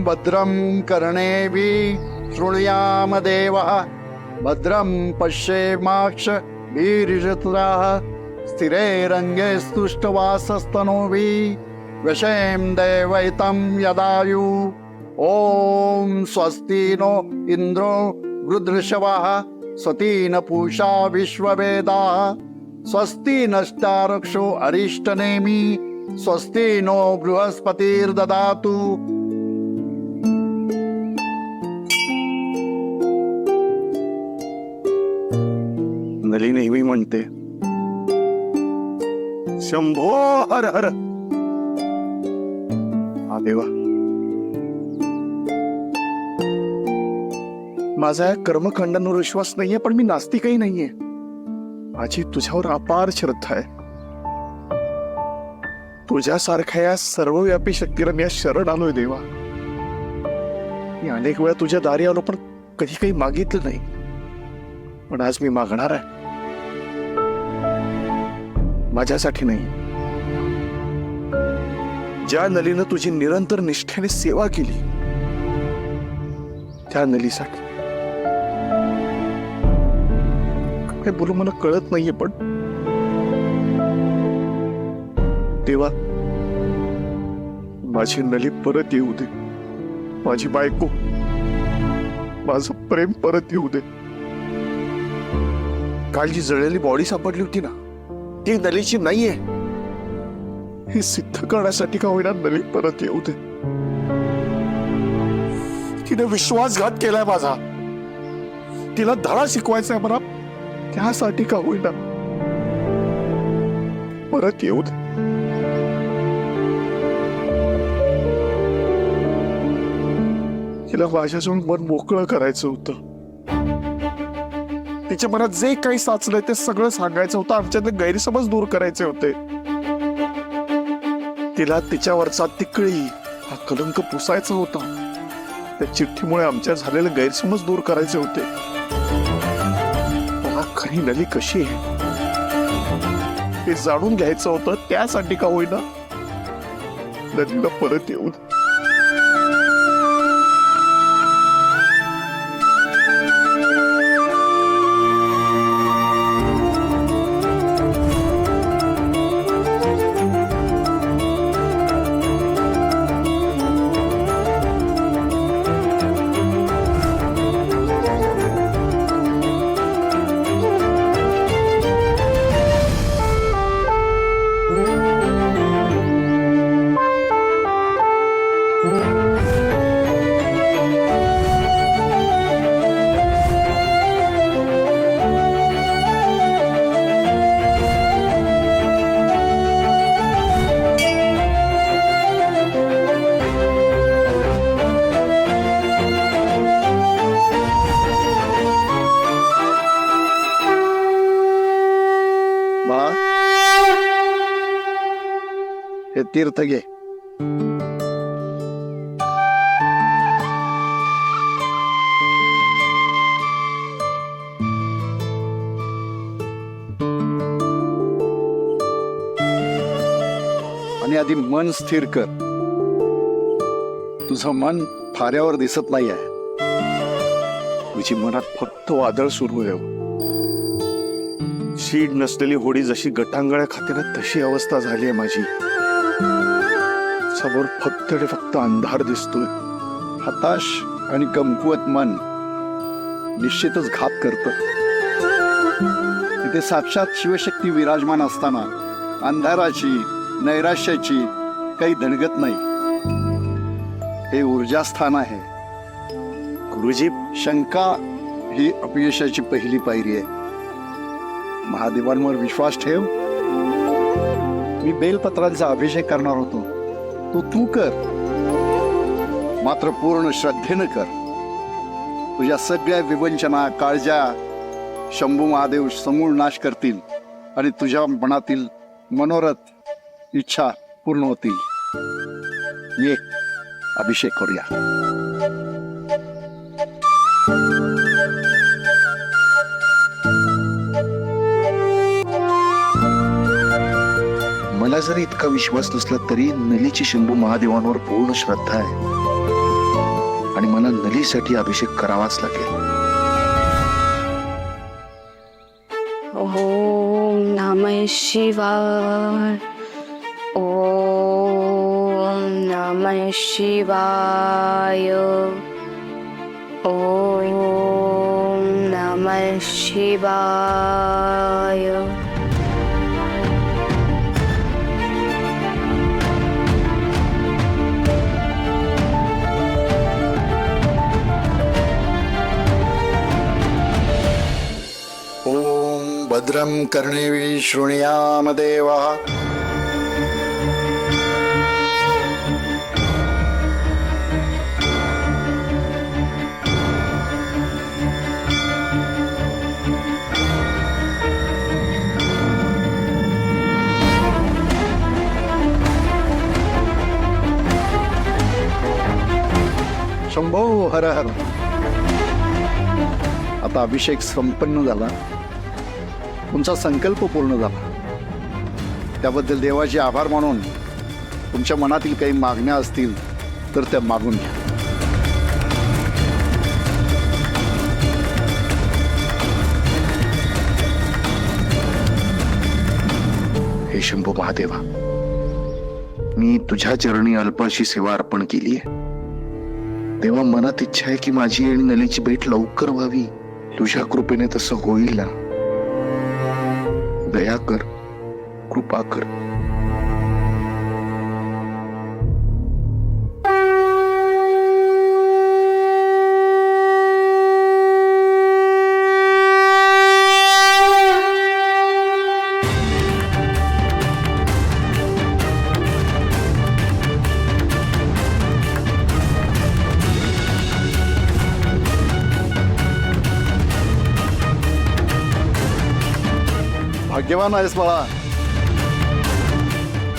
भद्रं कर्णेभिः शृणुयाम देवः भद्रं पश्येमाक्षभिर्यजत्राः स्थिरैरङ्गे स्तुष्टवासस्तनूभिः वशेम देवैतं यदायु। ओम स्वस्ति नो इंद्रो वृद्धृषवः स्वस्ति न पूषा विश्ववेदाः स्वस्ति नष्टारक्षो अरिष्टनेमि स्वस्ति नो बृहस्पतिर्ददातु। नली नेहमी म्हणते शंभो हर हर। हा देवा, माझा या कर्मखंडांवर विश्वास नाहीये, पण मी नास्तिकही नाहीये। माझी तुझ्यावर अपार श्रद्धा आहे। तुझ्यासारख्या या सर्वव्यापी शक्तीला मी शरण आलोय देवा। मी अनेक वेळा तुझ्या दारी आलो, पण कधी काही मागितलं नाही, पण आज मी मागणार आहे। माझ्यासाठी नाही, ज्या नलीनं तुझी निरंतर निष्ठेने सेवा केली त्या नलीसाठी। काय बोलू मला कळत नाहीये, पण देवा माझी नली परत येऊ दे, माझी बायको माझं प्रेम परत येऊ दे। काल जी जळलेली बॉडी सापडली होती ना, ती नलीची नाहीये, हे सिद्ध करण्यासाठी का होईना नली परत येऊ दे। तिने विश्वासघात केलाय माझा, तिला धडा शिकवायचा आहे मला, त्यासाठी का होईना परत येऊ दे। तिला माझ्याजवळ मन मोकळं करायचं होतं, तिच्या मनात जे काही साचलंय ते सगळं सांगायचं होतं, आमच्यातले गैरसमज दूर करायचे होते। तिला तिच्यावरचा तिकळी हा कलंक पुसायचा होता, त्या चिठ्ठीमुळे आमच्या झालेले गैरसमज दूर करायचे होते। खरी नली कशी आहे हे जाणून घ्यायचं होतं, त्यासाठी का होईना नदीला परत येऊन। हे तीर्थ घे। आणि आधी मन स्थिर कर, तुझं मन फाऱ्यावर दिसत नाही आहे, तुझी मनात फक्त वादळ सुरू आहे। शीड नसलेली होडी जशी गटांगळ्या खाते ना, तशी अवस्था झाली आहे माझी। समोर फक्त अंधार दिसतोय। हताश आणि कमकुवत मन निश्चितच घात करतं। तिथे साक्षात शिवशक्ती विराजमान असताना अंधाराची नैराश्याची काही धनगत नाही। हे ऊर्जास्थान आहे गुरुजी। शंका ही अपयशाची पहिली पायरी आहे। महादेवांवर विश्वास ठेव। मी बेलपत्रांचा अभिषेक करणार होतो, तू कर, मात्र पूर्ण श्रद्धेनं कर। तुझ्या सगळ्या विवंचना काळजा शंभू महादेव समूळ नाश करतील आणि तुझ्या मनातील मनोरथ इच्छा पूर्ण होतील। ये अभिषेक करूया। मला जरी इतका विश्वास नसला तरी नलीची शंभू महादेवांवर पूर्ण श्रद्धा आहे। आणि मला नलीसाठी अभिषेक करावाच लागेल. ओम नमः शिवाय. ओम नमः शिवाय. ओम नमः शिवाय. ओम भद्रं कर्णेभिः शृणुयाम देवः. शंभो हर हर. आता अभिषेक संपन्न झाला, तुमचा संकल्प पूर्ण झाला. त्याबद्दल देवाचे आभार मानून तुमच्या मनातील काही मागण्या असतील तर त्या मागून घ्या. हे शंभू महादेवा, मी तुझ्या चरणी अल्पाशी सेवा अर्पण केली आहे. तेव्हा मनात इच्छा आहे की माझी आणि नलीची भेट लवकर व्हावी. तुझ्या कृपेने तसं होईल ना. दया कर, कृपा कर. भाग्यवान आहेस बाळा.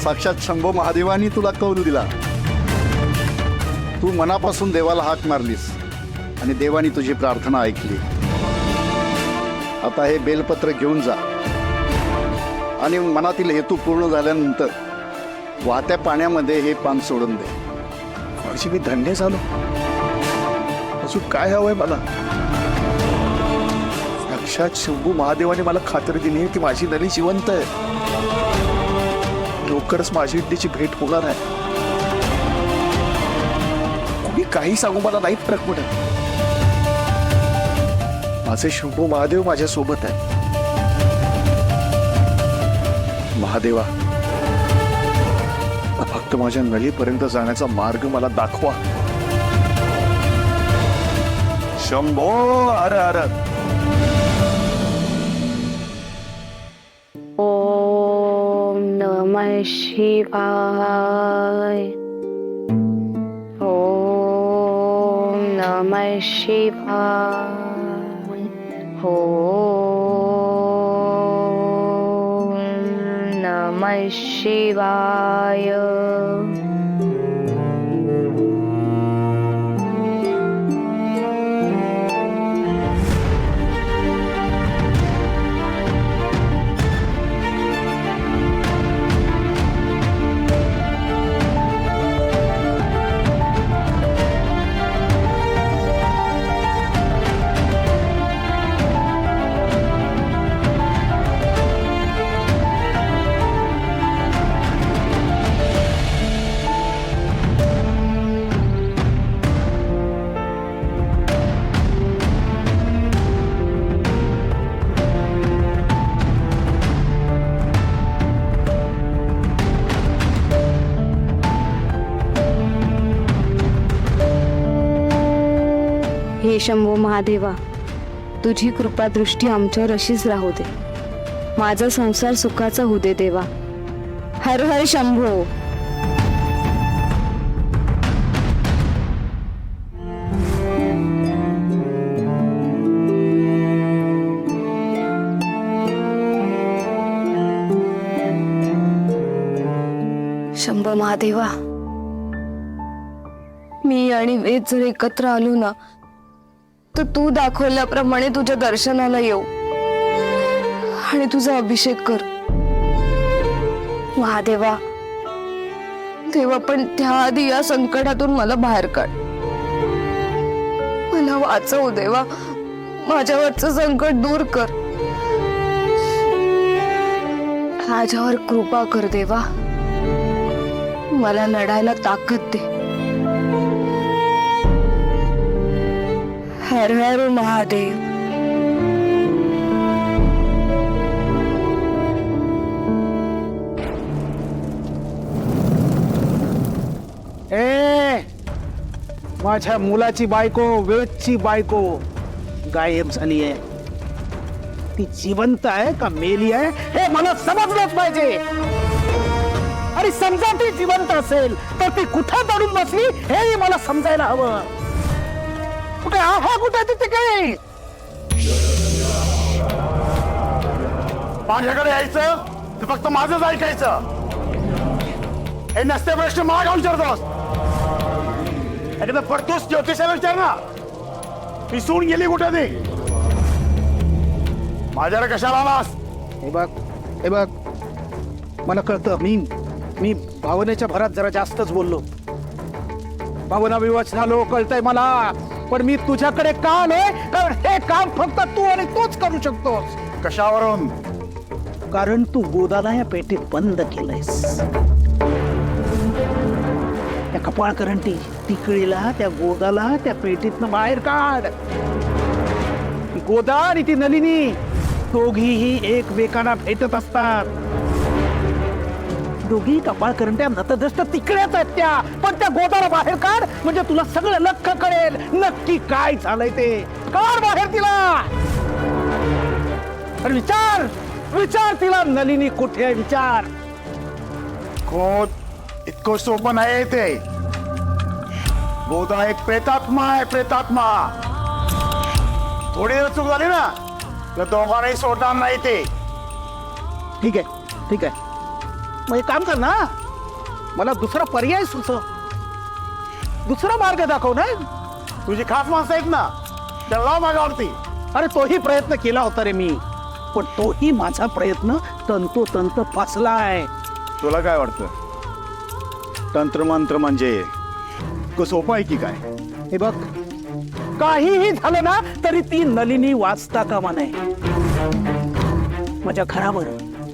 साक्षात शंभो महादेवानी तुला कौल दिला. तू मनापासून देवाला हाक मारलीस आणि देवानी तुझी प्रार्थना ऐकली. आता हे बेलपत्र घेऊन जा आणि मनातील हेतू पूर्ण झाल्यानंतर वाहत्या पाण्यामध्ये हे पान सोडून दे. माझी मी धन्य झालो. अजून काय हवंय मला? साक्षात शंभू महादेवाने मला खात्री दिली आहे की माझी नली जिवंत आहे. लवकरच माझी तिची भेट होणार आहे. कुणी काही सांगू मला नाही फरक पडत. माझे शंभू महादेव माझ्या सोबत आहे. महादेवा, फक्त माझ्या नलीपर्यंत जाण्याचा मार्ग मला दाखवा. शंभो हर हर. ओम नमः शिवाय. ओम नमः शिवाय. ओम नमः शिवाय. हे शंभो महादेवा, तुझी कृपा दृष्टी आमच्यावर अशीच राहू दे. माझा संसार सुखाचा होऊ दे देवा. हर हर शंभो. शंभो महादेवा, मी आणि वेद जर एकत्र आलो ना तर तू दाखवल्याप्रमाणे तुझ्या दर्शनाला येऊ आणि तुझा अभिषेक कर. महादेवा, तेव्हा पण त्याआधी या संकटातून मला बाहेर काढ. वाचव देवा, माझ्यावरचं संकट दूर कर, माझ्यावर कृपा कर देवा, मला लढायला ताकद दे. हर हर महादेव. ए माझ्या मुलाची बायको, वेदची बायको गायब झाली आहे. ती जिवंत आहे का मेली आहे हे मला समजलंच पाहिजे. आणि समजा ती जिवंत असेल तर ती कुठे दडून बसली हेही मला समजायला हवं. कुठे आहे, कुठे तिथे काय? माझ्याकडे यायचं ते फक्त माझंच ऐकायचं. हे नसते प्रश्न मला का विचारतोस? अरे मग पडतोस ज्योतिषाला विचार ना, ती सून गेली कुठे ती? माझ्याकडे कशाला आलास? हे बघ मला कळतं, मी भावनेच्या भरात जरा जास्तच बोललो, भावना विवश झालो, कळतंय मला. पण मी तुझ्याकडे का आलोय? कारण हे काम फक्त तू आणि तूच करू शकतोस. कशावरून? कारण तू गोदाला या पेटीत बंद केलंयस. त्या कपाळकरंटी तिकळीला, त्या गोदाला त्या पेटीतनं बाहेर काढ. ती गोदा आणि ती नलिनी दोघीही एकमेकांना भेटत असतात. दोघी कपाळकरंट्या नतदृष्ट तिकड्याच आहेत त्या. पण त्या गोदाला बाहेर काढ म्हणजे तुला सगळं लक्ष कळेल, नक्की काय झालंय ते. काढ बाहेर तिला आणि विचार तिला, नलिनी कुठे आहे विचार. इतकं सोपं नाही ते. गोदा एक प्रेतात्मा आहे, प्रेतात्मा. थोडी जर चूक झाली ना तर दोघांनाही सोडणार नाही ते. ठीक आहे मग एक काम कर ना, मला दुसरा पर्याय सुचव, दुसरा मार्ग दाखव ना. तुझी खास माणसं आहेत ना, त्याला लाव माझ्यावरती. अरे तोही प्रयत्न केला होता रे मी, पण तोही माझा प्रयत्न तंतोतंत फासलाय. तुला काय वाटतं, तंत्रमंत्र म्हणजे सोपं आहे की काय? हे बघ, काहीही झालं ना तरी ती नलिनी वाचता कामा नये. माझ्या घरावर,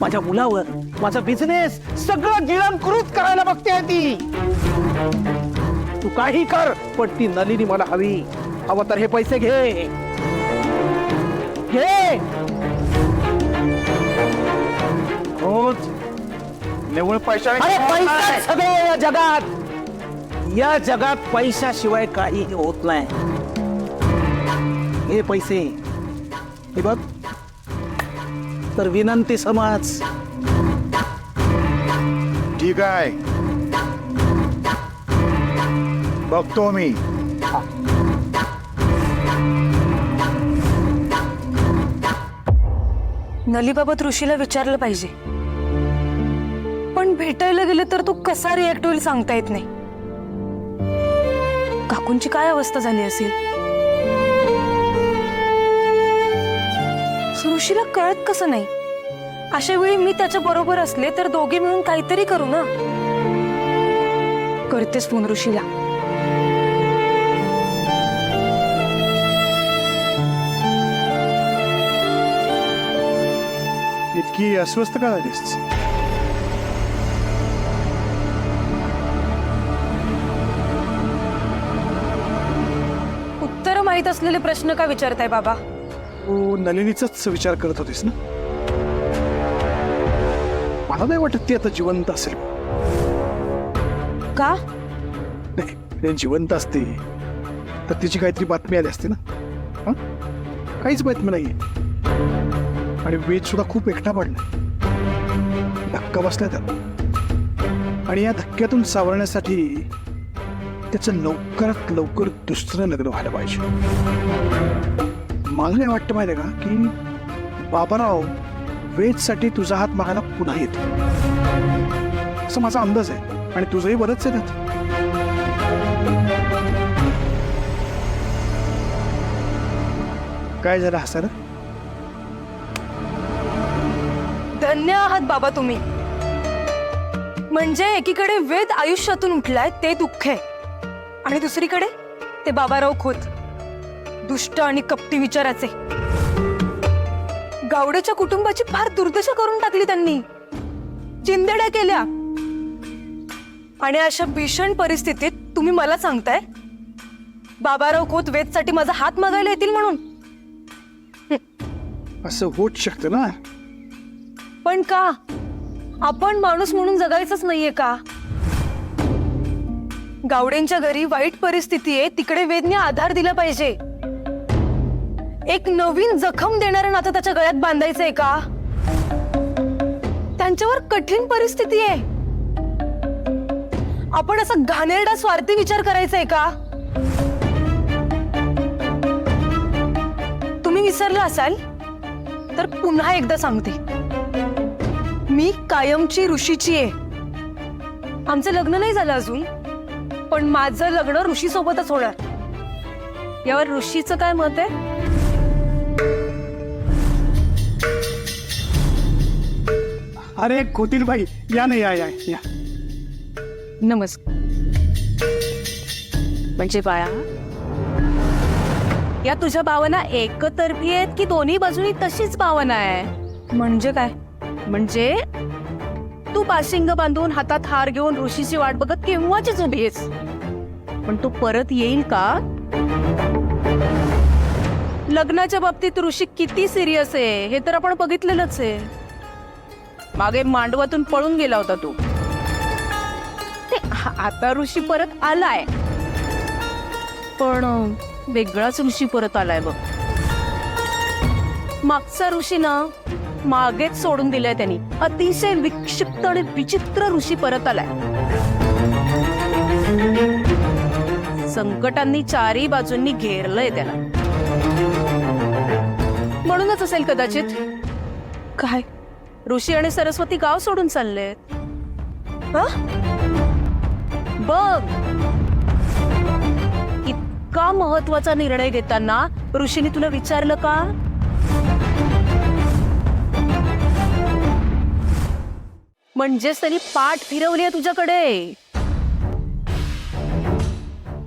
माझ्या मुलावर, माझा बिझनेस सगळं गिळंकृत करायला बघते ती. तू काही कर पण ती नलिनी मला हवी. हवं तर हे पैसे घे. रोज निव्वळ पैशाने अरे पैसा नाही. सगळे या जगात पैशाशिवाय काहीही होत नाही. हे पैसे, हे बघ, तर विनंती समज. ठीक आहे, बघतो मी. नलीबाबत ऋषीला विचारलं पाहिजे, पण भेटायला गेले तर तो कसा रिॲक्ट होईल सांगता येत नाही. काकूंची काय अवस्था झाली असेल, ऋषीला कळत कसं नाही. अशा वेळी मी त्याच्या बरोबर असले तर दोघे मिळून काहीतरी करू ना. करतेस फोन ऋषीला. इतकी अस्वस्थ का झालीस? उत्तर माहित असलेले प्रश्न का विचारताय बाबा? तू नलिनीचाच विचार करत होतीस ना? मला नाही वाटत ती आता जिवंत असेल. का? नाही, ते जिवंत असते तर तिची काहीतरी बातमी आली असते ना. हं? काहीच बातमी नाहीये. आणि वेद सुद्धा खूप एकटा पडला, धक्का बसला त्याला. आणि या धक्क्यातून सावरण्यासाठी त्याचं लवकरात लवकर दुसरं लग्न व्हायला पाहिजे. मला नाही वाटतं माहिती का की बाबाराव वेदसाठी तुझा हात मागायला पुन्हा येतो, असं माझा अंदाज आहे. आणि तुझंही बरंच आहे त्यात. काय झालं हसायला? धन्य आहात बाबा तुम्ही. म्हणजे एकीकडे वेद आयुष्यातून उठलाय ते दुःख आहे, आणि दुसरीकडे ते बाबाराव खोत. दुष्ट आणि कपटी विचाराचे. गावड्याच्या कुटुंबाची फार दुर्दशा करून टाकली त्यांनी, चिंदेड्या केल्या. आणि अशा भीषण परिस्थितीत तुम्ही मला सांगताय बाबाराव खोत वेदसाठी माझा हात मागायला येतील म्हणून? असं होत शकतं ना. पण का? आपण माणूस म्हणून जगायचंच नाहीये का? गावडेंच्या घरी वाईट परिस्थिती आहे, तिकडे वेदने आधार दिला पाहिजे. एक नवीन जखम देणारं नातं त्याच्या गळ्यात बांधायचंय का? त्यांच्यावर कठीण परिस्थिती आहे, आपण असा घाणेरडा स्वार्थी विचार करायचा आहे का? तुम्ही विसरला असाल तर पुन्हा एकदा सांगते, मी कायमची ऋषीची आहे. आमचं लग्न नाही झालं अजून, पण माझं लग्न ऋषी सोबतच होणार. यावर ऋषीचं काय मत आहे? अरे खोतील बाई, या ना, या या या. नमस्कार. म्हणजे बाळा, या तुझ्या भावना एकतर्फी आहेत की दोन्ही बाजूनी तशीच भावना आहे? म्हणजे काय? म्हणजे तू बाशिंग बांधून हातात हार घेऊन ऋषीची वाट बघत केव्हाचीच उभी आहेस, पण तू परत येईल का? लग्नाच्या बाबतीत ऋषी किती सिरियस आहे हे तर आपण बघितलेलंच आहे. मागे मांडवातून पळून गेला होता तू, आता ऋषी परत आलाय, पण वेगळाच ऋषी परत आलाय बघ. मागचा ऋषी ना मागेच सोडून दिलाय त्यांनी. अतिशय विक्षिप्त आणि विचित्र ऋषी परत आलाय. संकटांनी चारही बाजूंनी घेरलंय त्याला. म्हणूनच असेल कदाचित. काय ऋषी आणि सरस्वती गाव सोडून चाललेत? बघ, इतका महत्वाचा निर्णय घेताना ऋषीने तुला विचारलं का? म्हणजेच त्यांनी पाठ फिरवली आहे तुझ्याकडे.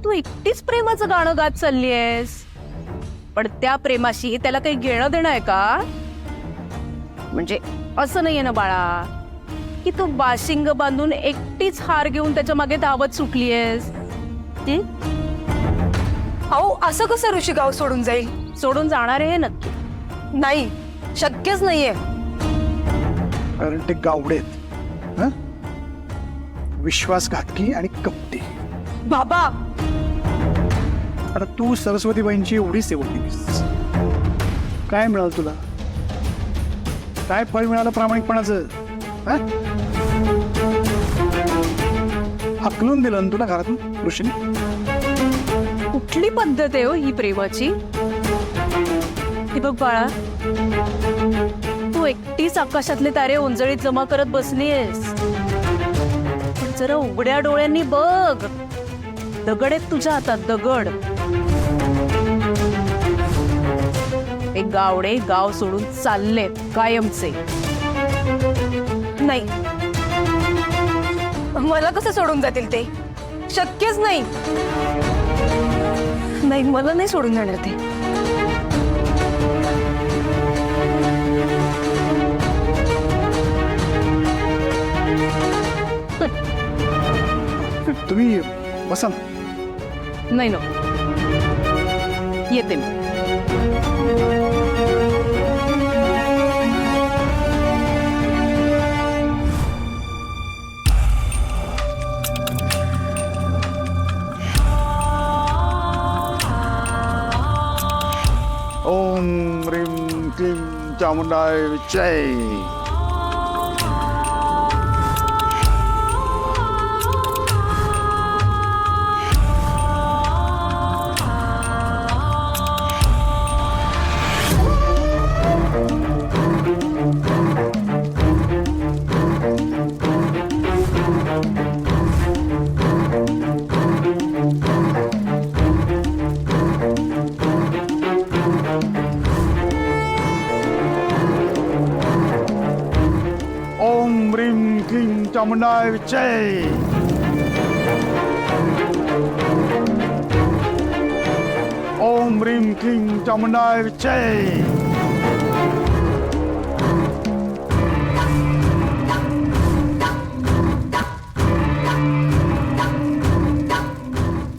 तू एकटीच प्रेमाचं गाणं गात चालली आहेस, पण त्या प्रेमाशी त्याला काही घेणं देणं आहे का? म्हणजे असं नाहीये ना बाळा की तू बाशिंग बांधून एकटीच हार घेऊन त्याच्या मागे धावत सुटलीयस. अहो, असं कसं ऋषी गाव सोडून जाईल? सोडून जाणार आहे नक्की नाही, शक्यच नाहीये. कारण ते गावडे आहेत, हं? विश्वासघातकी आणि कपटी. बाबा, आता तू सरस्वतीबाईंची एवढी सेवा केलीस, काय मिळालं तुला? काय फळ मिळालं प्रामाणिकपणाचं? हं? हकलून दिलं ना तुला घरातून ऋषीने? कुठली पद्धत आहे हो ही प्रेमाची? हे बघ बाळा, तू एकटीच आकाशातले तारे ओंजळीत जमा करत बसलीयस, पण जरा उघड्या डोळ्यांनी बघ. दगड आहेत तुझ्या हातात, दगड. एक गावडे गाव सोडून चाललेत कायमचे. नाही, मला कसं सोडून जातील ते? शक्यच नाही. नाही, मला नाही सोडून जाणार ते. तुम्ही बसा ना. नाही ना, येते मी. ओम ह्रीं क्लीं चामुंडाय विच्चय. ओम ह्रीं क्लीं चामुंडाय विच्चय. ओम ओम ह्रीं क्लीं चामुंडाय विच्चे.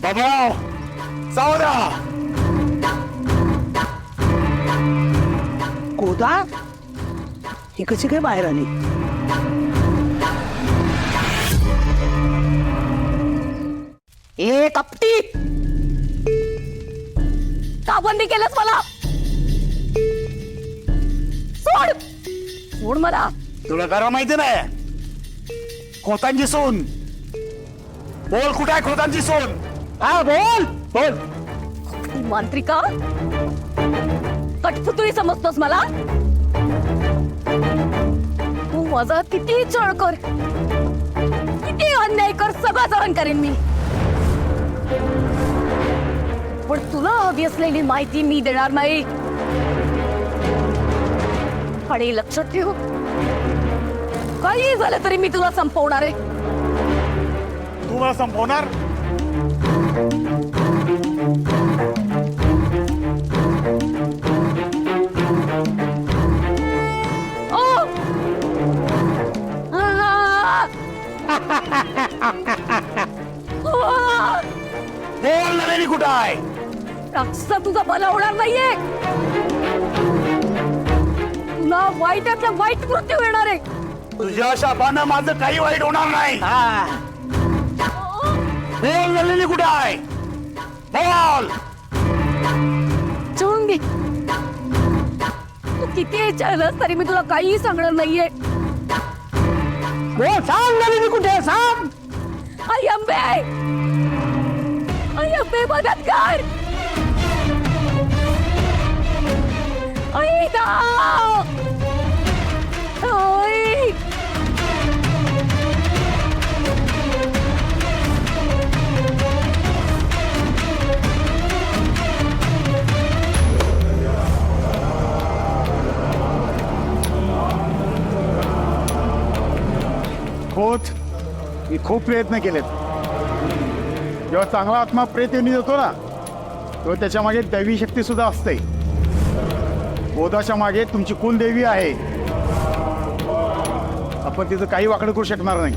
बाबा सावधा. गोदा ही कशी काय बाहेर आली? ए कपटी, का बंदी केलंस मला? सोड सोड मला. तुला खरं माहिती नाही खोतांची सून. बोल कुठे आहे खोतांची सून? हा बोल बोल. तू मांत्रिका कठपुतळी समजतोस मला? तू माझा किती छळ कर, किती अन्याय कर, सगळं सहन करेन मी. पण तुला हवी असलेली माहिती मी देणार नाही. आणि लक्षात ठेव, काही झालं तरी मी तुला संपवणार आहे. तू मला संपवणार? ओ! आ! आ! बोल नलिनी कुठं आहे? राक्षसा तुझा भला होणार नाहीये. तुला वाईटातलं वाईट मृत्यू येणार आहे. तुझ्या शापानं माझं काही वाईट होणार नाही. बोल नलिनी कुठं आहे? बोल. चिळून घे. तू किती विचारलंस तरी मी तुला काहीही सांगणार नाहीये. बोल सांग नलिनी कुठे सांग. आई अंबे, आई अंबे मदत कर. आई दा. आई. खोत मी खूप प्रयत्न केलेत. जेव्हा चांगला आत्मा प्रेत येऊन जातो ना, तेव्हा त्याच्या मागे दैवी शक्ती सुद्धा असते. बोधाच्या मागे तुमची कुलदेवी आहे. आपण तिथं काही वाकडं करू शकणार नाही.